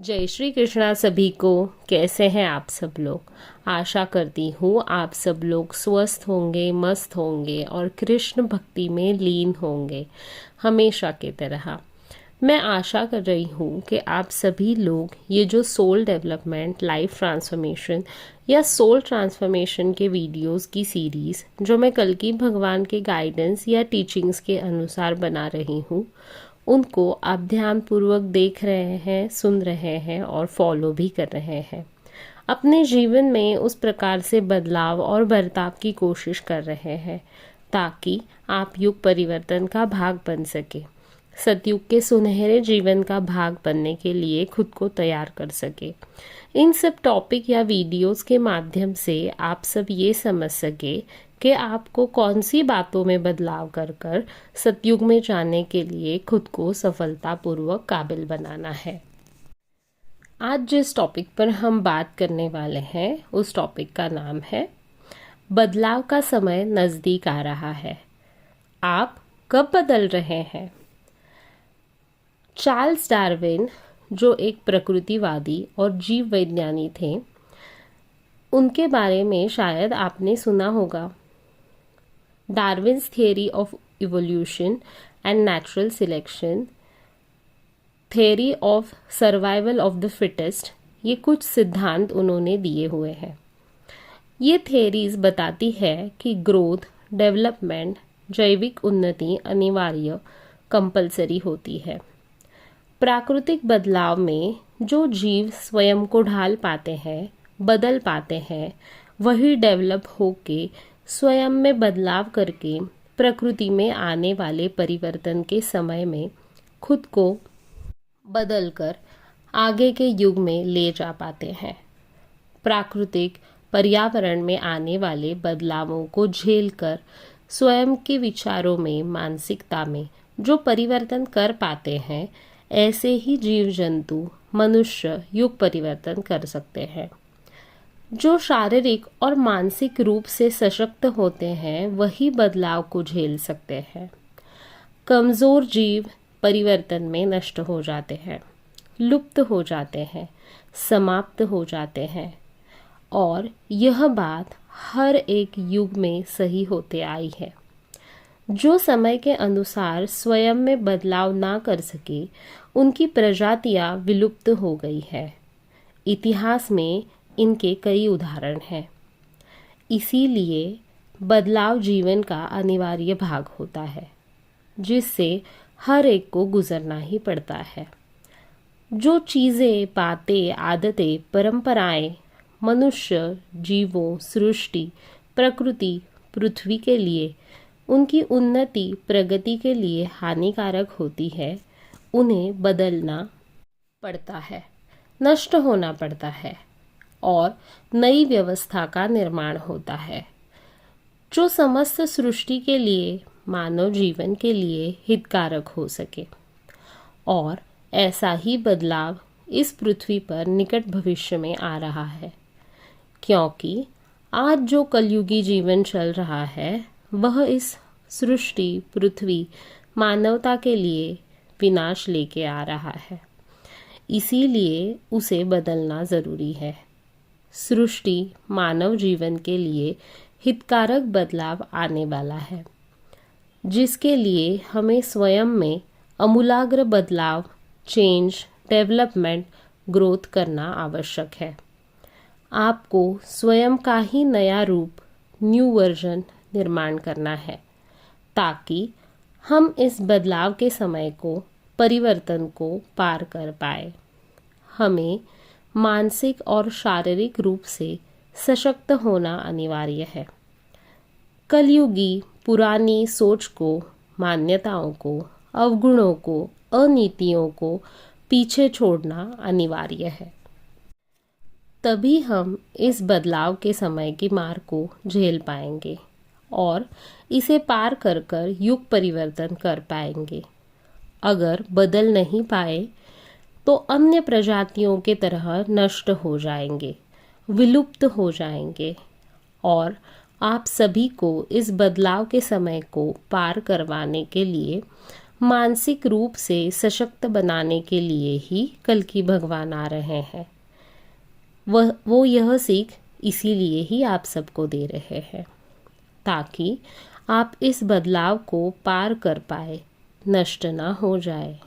जय श्री कृष्णा सभी को। कैसे हैं आप सब लोग। आशा करती हूँ आप सब लोग स्वस्थ होंगे, मस्त होंगे और कृष्ण भक्ति में लीन होंगे हमेशा की तरह। मैं आशा कर रही हूँ कि आप सभी लोग ये जो सोल डेवलपमेंट, लाइफ ट्रांसफॉर्मेशन या सोल ट्रांसफॉर्मेशन के वीडियोस की सीरीज़ जो मैं कल की भगवान के गाइडेंस या टीचिंग्स के अनुसार बना रही हूँ, उनको आप ध्यानपूर्वक देख रहे हैं, सुन रहे हैं और फॉलो भी कर रहे हैं। अपने जीवन में उस प्रकार से बदलाव और बर्ताव की कोशिश कर रहे हैं ताकि आप युग परिवर्तन का भाग बन सके, सतयुग के सुनहरे जीवन का भाग बनने के लिए खुद को तैयार कर सके। इन सब टॉपिक या वीडियोस के माध्यम से आप सब ये समझ सके कि आपको कौन सी बातों में बदलाव कर कर सतयुग में जाने के लिए खुद को सफलतापूर्वक काबिल बनाना है। आज जिस टॉपिक पर हम बात करने वाले हैं उस टॉपिक का नाम है बदलाव का समय नज़दीक आ रहा है। आप कब बदल रहे हैं? चार्ल्स डार्विन, जो एक प्रकृतिवादी और जीव विज्ञानी थे, उनके बारे में शायद आपने सुना होगा। Darwin's theory of evolution and natural selection, theory of survival of the fittest, ये कुछ सिद्धांत उन्होंने दिए हुए हैं। ये थियरीज बताती है कि ग्रोथ, डेवलपमेंट, जैविक उन्नति अनिवार्य, कंपलसरी होती है। प्राकृतिक बदलाव में जो जीव स्वयं को ढाल पाते हैं, बदल पाते हैं, वही डेवलप होके स्वयं में बदलाव करके प्रकृति में आने वाले परिवर्तन के समय में खुद को बदलकर आगे के युग में ले जा पाते हैं। प्राकृतिक पर्यावरण में आने वाले बदलावों को झेलकर स्वयं के विचारों में, मानसिकता में जो परिवर्तन कर पाते हैं, ऐसे ही जीव जंतु, मनुष्य युग परिवर्तन कर सकते हैं। जो शारीरिक और मानसिक रूप से सशक्त होते हैं वही बदलाव को झेल सकते हैं। कमज़ोर जीव परिवर्तन में नष्ट हो जाते हैं, लुप्त हो जाते हैं, समाप्त हो जाते हैं। और यह बात हर एक युग में सही होते आई है। जो समय के अनुसार स्वयं में बदलाव ना कर सके, उनकी प्रजातियां विलुप्त हो गई है। इतिहास में इनके कई उदाहरण हैं। इसीलिए बदलाव जीवन का अनिवार्य भाग होता है, जिससे हर एक को गुजरना ही पड़ता है। जो चीज़ें, बातें, आदतें, परंपराएं मनुष्य, जीवों, सृष्टि, प्रकृति, पृथ्वी के लिए, उनकी उन्नति, प्रगति के लिए हानिकारक होती है, उन्हें बदलना पड़ता है, नष्ट होना पड़ता है और नई व्यवस्था का निर्माण होता है जो समस्त सृष्टि के लिए, मानव जीवन के लिए हितकारक हो सके। और ऐसा ही बदलाव इस पृथ्वी पर निकट भविष्य में आ रहा है, क्योंकि आज जो कलयुगी जीवन चल रहा है वह इस सृष्टि, पृथ्वी, मानवता के लिए विनाश लेके आ रहा है। इसीलिए उसे बदलना ज़रूरी है। सृष्टि, मानव जीवन के लिए हितकारक बदलाव आने वाला है, जिसके लिए हमें स्वयं में आमूलाग्र बदलाव, चेंज, डेवलपमेंट, ग्रोथ करना आवश्यक है। आपको स्वयं का ही नया रूप, न्यू वर्जन निर्माण करना है, ताकि हम इस बदलाव के समय को, परिवर्तन को पार कर पाए। हमें मानसिक और शारीरिक रूप से सशक्त होना अनिवार्य है। कलयुगी पुरानी सोच को, मान्यताओं को, अवगुणों को, अनीतियों को पीछे छोड़ना अनिवार्य है। तभी हम इस बदलाव के समय की मार को झेल पाएंगे और इसे पार कर कर युग परिवर्तन कर पाएंगे। अगर बदल नहीं पाए तो अन्य प्रजातियों के तरह नष्ट हो जाएंगे, विलुप्त हो जाएंगे। और आप सभी को इस बदलाव के समय को पार करवाने के लिए मानसिक रूप से सशक्त बनाने के लिए ही कल्कि भगवान आ रहे हैं। वो यह सीख इसीलिए ही आप सबको दे रहे हैं, ताकि आप इस बदलाव को पार कर पाए, नष्ट ना हो जाए।